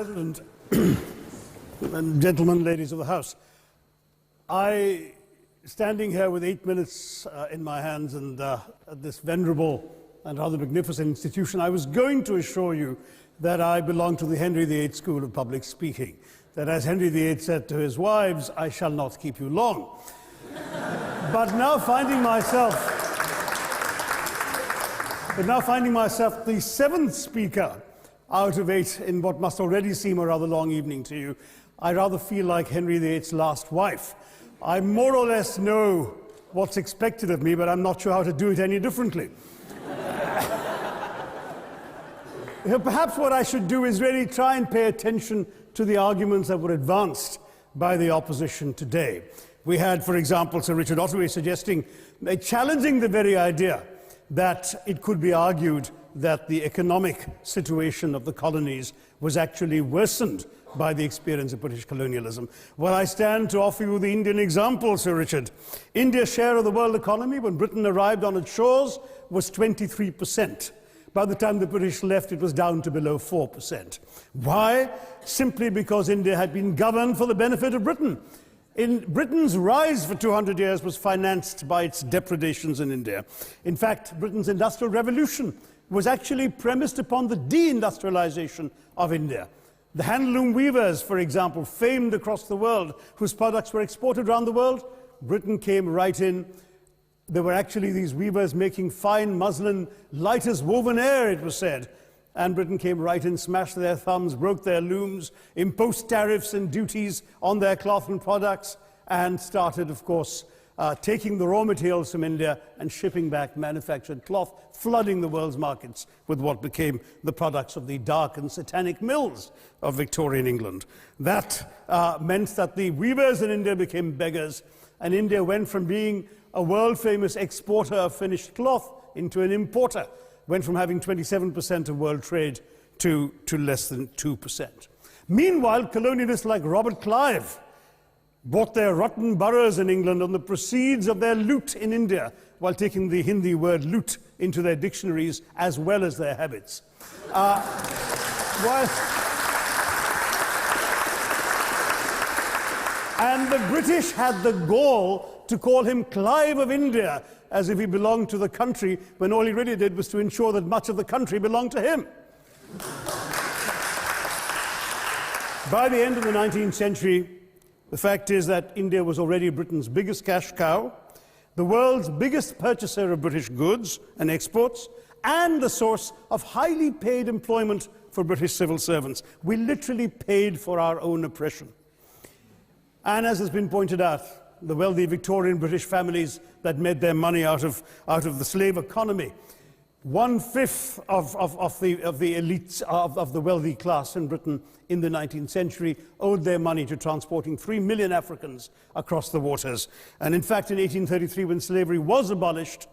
President, and gentlemen, ladies of the House, standing here with 8 minutes in my hands and at this venerable and rather magnificent institution, I was going to assure you that I belong to the Henry VIII School of Public Speaking, that as Henry VIII said to his wives, I shall not keep you long. But now finding myself the seventh speaker out of 8 in what must already seem a rather long evening to you, I rather feel like Henry VIII's last wife. I more or less know what's expected of me, but I'm not sure how to do it any differently. Perhaps what I should do is really try and pay attention to the arguments that were advanced by the opposition today. We had, for example, Sir Richard Ottaway challenging the very idea that it could be argued that the economic situation of the colonies was actually worsened by the experience of British colonialism. Well, I stand to offer you the Indian example, Sir Richard. India's share of the world economy when Britain arrived on its shores was 23%. By the time the British left, it was down to below 4%. Why? Simply because India had been governed for the benefit of Britain. Britain's rise for 200 years was financed by its depredations in India. In fact, Britain's industrial revolution was actually premised upon the deindustrialization of India. The handloom weavers, for example, famed across the world, whose products were exported around the world, Britain came right in. There were actually these weavers making fine muslin, light as woven air, it was said. And Britain came right in, smashed their thumbs, broke their looms, imposed tariffs and duties on their cloth and products, and started, of course, taking the raw materials from India and shipping back manufactured cloth, flooding the world's markets with what became the products of the dark and satanic mills of Victorian England. That meant that the weavers in India became beggars, and India went from being a world-famous exporter of finished cloth into an importer, went from having 27% of world trade to less than 2%. Meanwhile, colonialists like Robert Clive bought their rotten boroughs in England on the proceeds of their loot in India, while taking the Hindi word loot into their dictionaries as well as their habits. And the British had the gall to call him Clive of India, as if he belonged to the country, when all he really did was to ensure that much of the country belonged to him. By the end of the 19th century, the fact is that India was already Britain's biggest cash cow, the world's biggest purchaser of British goods and exports, and the source of highly paid employment for British civil servants. We literally paid for our own oppression. And as has been pointed out, the wealthy Victorian British families that made their money out of the slave economy, 1/5 of the elites of the wealthy class in Britain in the 19th century owed their money to transporting 3 million Africans across the waters. And in fact, in 1833, when slavery was abolished,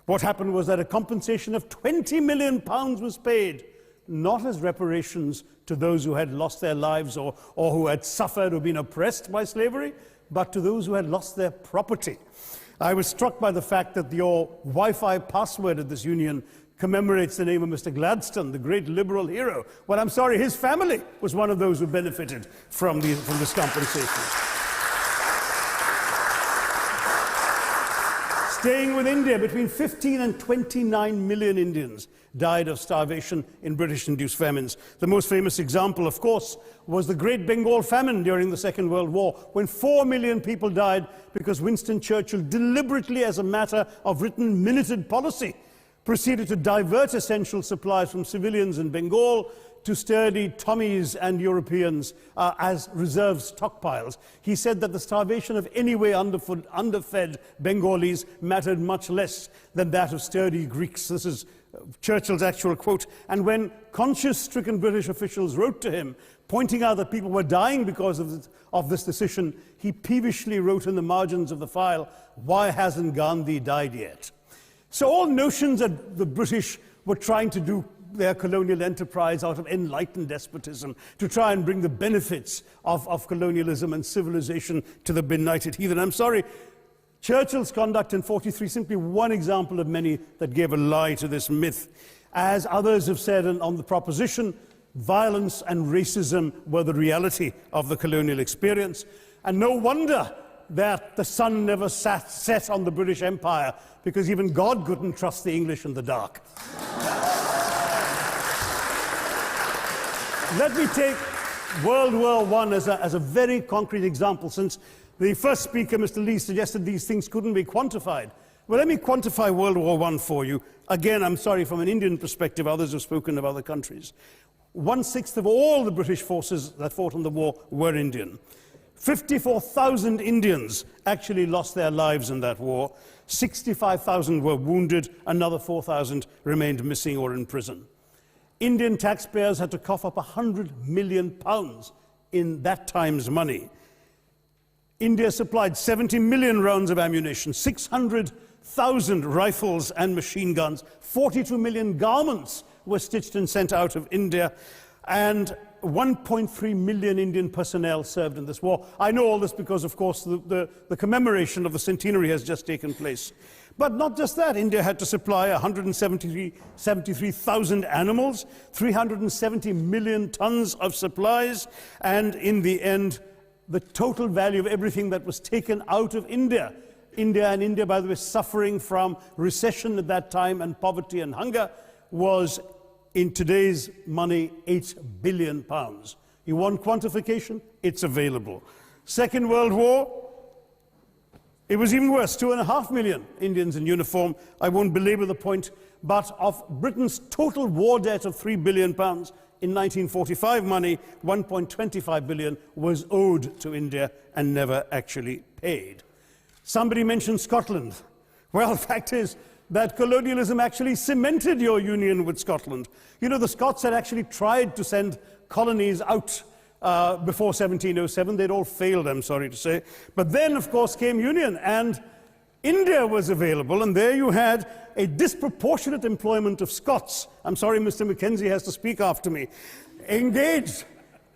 what happened was that a compensation of £20 million was paid, not as reparations to those who had lost their lives or who had suffered or been oppressed by slavery, but to those who had lost their property. I was struck by the fact that your Wi-Fi password at this union commemorates the name of Mr. Gladstone, the great liberal hero. Well, I'm sorry, his family was one of those who benefited from this compensation. Staying with India, between 15 and 29 million Indians died of starvation in British-induced famines. The most famous example, of course, was the Great Bengal Famine during the Second World War, when 4 million people died because Winston Churchill, deliberately as a matter of written minuted policy, proceeded to divert essential supplies from civilians in Bengal to sturdy Tommies and Europeans as reserve stockpiles. He said that the starvation of anyway underfed Bengalis mattered much less than that of sturdy Greeks. This is Churchill's actual quote. And when conscience-stricken British officials wrote to him, pointing out that people were dying because of this decision, he peevishly wrote in the margins of the file, "Why hasn't Gandhi died yet?" So all notions that the British were trying to do their colonial enterprise out of enlightened despotism, to try and bring the benefits of colonialism and civilization to the benighted heathen. I'm sorry, Churchill's conduct in 43, simply one example of many that gave a lie to this myth. As others have said on the proposition, violence and racism were the reality of the colonial experience. And no wonder that the sun never set on the British Empire, because even God couldn't trust the English in the dark. Let me take World War I as a very concrete example, since the first speaker, Mr. Lee, suggested these things couldn't be quantified. Well, let me quantify World War I for you. Again, I'm sorry, from an Indian perspective, others have spoken of other countries. 1/6 of all the British forces that fought in the war were Indian. 54,000 Indians actually lost their lives in that war. 65,000 were wounded. Another 4,000 remained missing or in prison. Indian taxpayers had to cough up £100 million in that time's money. India supplied 70 million rounds of ammunition, 600,000 rifles and machine guns, 42 million garments were stitched and sent out of India, and 1.3 million Indian personnel served in this war. I know all this because, of course, the commemoration of the centenary has just taken place. But not just that, India had to supply 173,000 animals, 370 million tons of supplies, and in the end, the total value of everything that was taken out of India. India, by the way, suffering from recession at that time and poverty and hunger, was, in today's money, £8 billion. You want quantification? It's available. Second World War, it was even worse, 2.5 million Indians in uniform. I won't belabor the point, but of Britain's total war debt of £3 billion, in 1945 money, 1.25 billion was owed to India and never actually paid. Somebody mentioned Scotland. Well, the fact is that colonialism actually cemented your union with Scotland. You know, the Scots had actually tried to send colonies out before 1707. They'd all failed, I'm sorry to say. But then, of course, came union, and India was available, and there you had a disproportionate employment of Scots. I'm sorry, Mr. Mackenzie has to speak after me. Engaged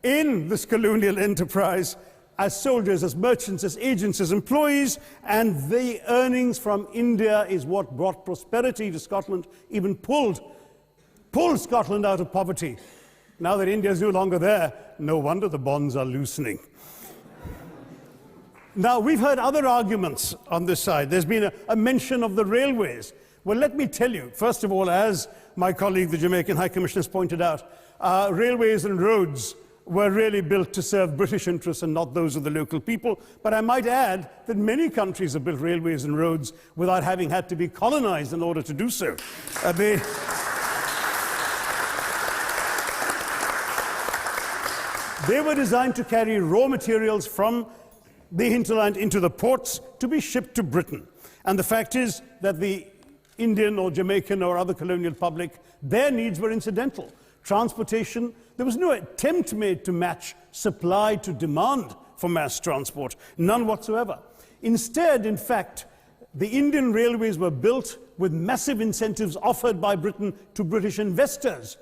in this colonial enterprise as soldiers, as merchants, as agents, as employees, and the earnings from India is what brought prosperity to Scotland, even pulled Scotland out of poverty. Now that India is no longer there, no wonder the bonds are loosening. Now, we've heard other arguments on this side. There's been a mention of the railways. Well, let me tell you, first of all, as my colleague, the Jamaican High Commissioner, has pointed out, railways and roads were really built to serve British interests and not those of the local people. But I might add that many countries have built railways and roads without having had to be colonized in order to do so. They were designed to carry raw materials from the hinterland into the ports to be shipped to Britain. And the fact is that the Indian or Jamaican or other colonial public, their needs were incidental. Transportation, there was no attempt made to match supply to demand for mass transport, none whatsoever. Instead, in fact, the Indian railways were built with massive incentives offered by Britain to British investors,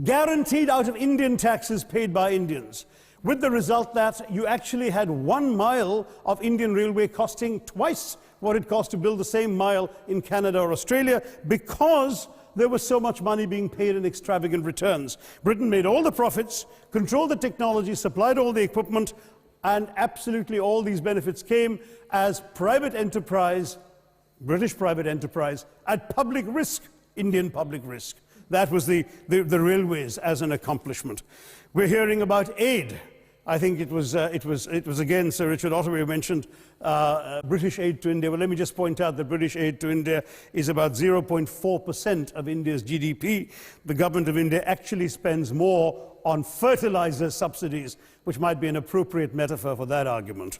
guaranteed out of Indian taxes paid by Indians, with the result that you actually had 1 mile of Indian railway costing twice what it cost to build the same mile in Canada or Australia, because there was so much money being paid in extravagant returns. Britain made all the profits, controlled the technology, supplied all the equipment, and absolutely all these benefits came as private enterprise, British private enterprise, at public risk, Indian public risk. That was the railways as an accomplishment. We're hearing about aid. I think it was again Sir Richard Ottaway who mentioned British aid to India. Well, let me just point out that British aid to India is about 0.4% of India's GDP. The government of India actually spends more on fertilizer subsidies, which might be an appropriate metaphor for that argument.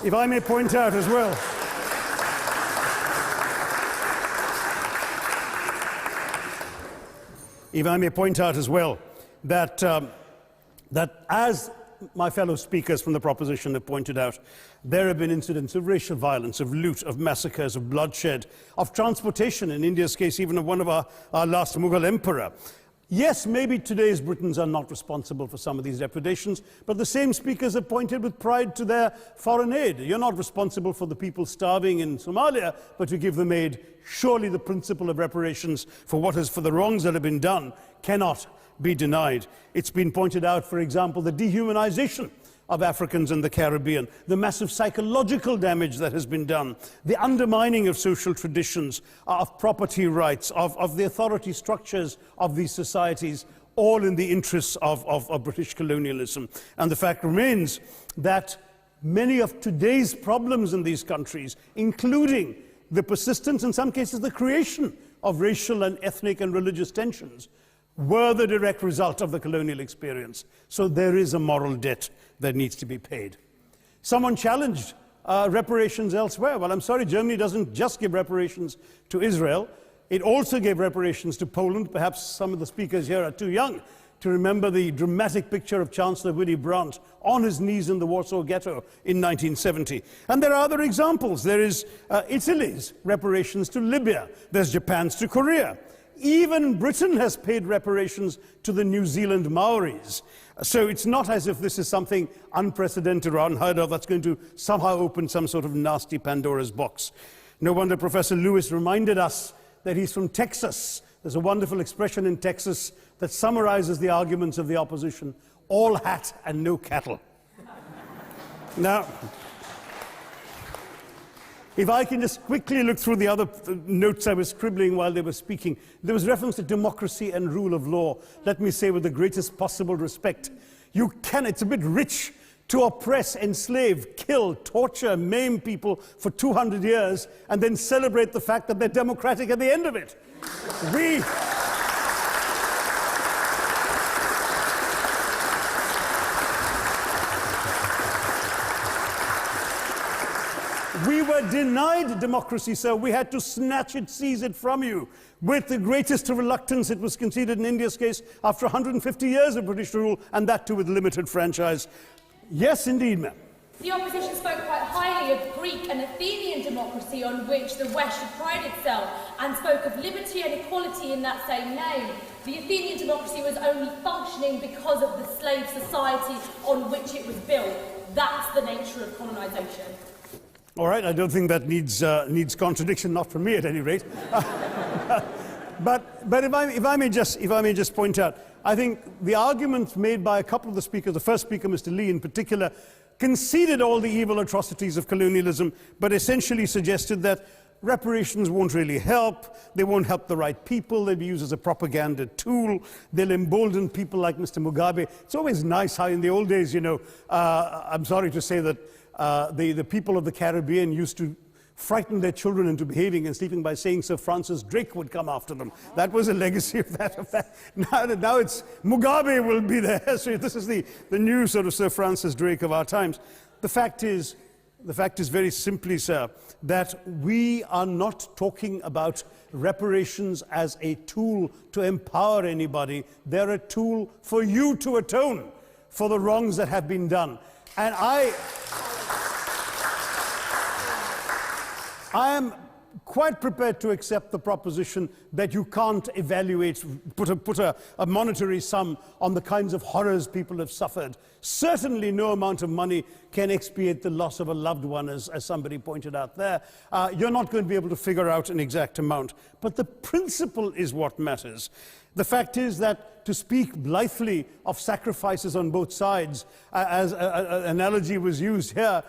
If I may point out as well, that as my fellow speakers from the proposition have pointed out, there have been incidents of racial violence, of loot, of massacres, of bloodshed, of transportation, in India's case, even of one of our last Mughal emperor. Yes, maybe today's Britons are not responsible for some of these depredations, but the same speakers have pointed with pride to their foreign aid. You're not responsible for the people starving in Somalia, but you give them aid. Surely the principle of reparations for the wrongs that have been done cannot be denied. It's been pointed out, for example, the dehumanization of Africans in the Caribbean, the massive psychological damage that has been done, the undermining of social traditions, of property rights, of the authority structures of these societies, all in the interests of British colonialism. And the fact remains that many of today's problems in these countries, including the persistence, in some cases the creation of racial and ethnic and religious tensions, were the direct result of the colonial experience. So there is a moral debt that needs to be paid. Someone challenged reparations elsewhere. Well, I'm sorry, Germany doesn't just give reparations to Israel. It also gave reparations to Poland. Perhaps some of the speakers here are too young to remember the dramatic picture of Chancellor Willy Brandt on his knees in the Warsaw Ghetto in 1970. And there are other examples. There is Italy's reparations to Libya. There's Japan's to Korea. Even Britain has paid reparations to the New Zealand Maoris. So it's not as if this is something unprecedented or unheard of that's going to somehow open some sort of nasty Pandora's box. No wonder Professor Lewis reminded us that he's from Texas. There's a wonderful expression in Texas that summarizes the arguments of the opposition: all hat and no cattle. Now, if I can just quickly look through the other notes I was scribbling while they were speaking. There was reference to democracy and rule of law. Let me say with the greatest possible respect, it's a bit rich to oppress, enslave, kill, torture, maim people for 200 years and then celebrate the fact that they're democratic at the end of it. We were denied democracy, sir. We had to snatch it, seize it from you. With the greatest reluctance, it was conceded in India's case after 150 years of British rule, and that too with limited franchise. Yes, indeed, ma'am. The opposition spoke quite highly of Greek and Athenian democracy on which the West should pride itself, and spoke of liberty and equality in that same name. The Athenian democracy was only functioning because of the slave society on which it was built. That's the nature of colonisation. All right, I don't think that needs contradiction, not from me at any rate. But if I may just point out, I think the arguments made by a couple of the speakers, the first speaker, Mr. Lee in particular, conceded all the evil atrocities of colonialism, but essentially suggested that reparations won't really help, they won't help the right people, they'll be used as a propaganda tool, they'll embolden people like Mr. Mugabe. It's always nice how in the old days, I'm sorry to say that the people of the Caribbean used to frighten their children into behaving and sleeping by saying Sir Francis Drake would come after them. That was a legacy of that. Now it's Mugabe will be there. So this is the new sort of Sir Francis Drake of our times. The fact is very simply, sir, that we are not talking about reparations as a tool to empower anybody. They're a tool for you to atone for the wrongs that have been done. And I am quite prepared to accept the proposition that you can't evaluate, put a monetary sum on the kinds of horrors people have suffered. Certainly no amount of money can expiate the loss of a loved one, as somebody pointed out there. You're not going to be able to figure out an exact amount. But the principle is what matters. The fact is that to speak blithely of sacrifices on both sides, as an analogy was used here,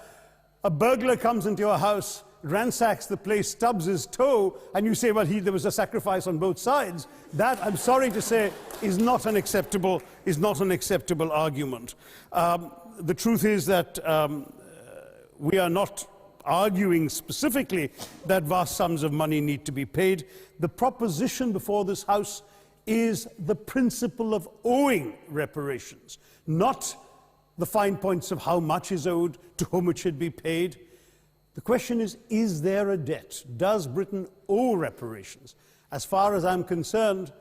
a burglar comes into your house, ransacks the place, stubs his toe, and you say, well, there was a sacrifice on both sides. That, I'm sorry to say, is not an acceptable argument. The truth is that we are not arguing specifically that vast sums of money need to be paid. The proposition before this House is the principle of owing reparations, not the fine points of how much is owed, to whom it should be paid. The question is there a debt? Does Britain owe reparations? As far as I'm concerned,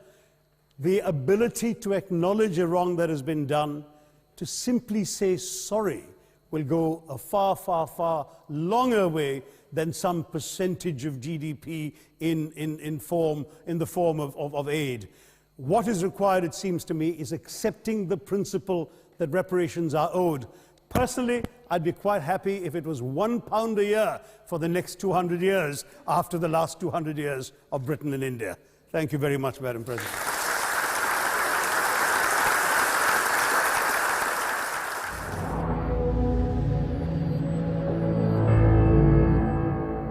the ability to acknowledge a wrong that has been done, to simply say sorry, will go a far, far, far longer way than some percentage of GDP in the form of aid. What is required, it seems to me, is accepting the principle that reparations are owed. Personally, I'd be quite happy if it was £1 a year for the next 200 years after the last 200 years of Britain and India. Thank you very much, Madam President.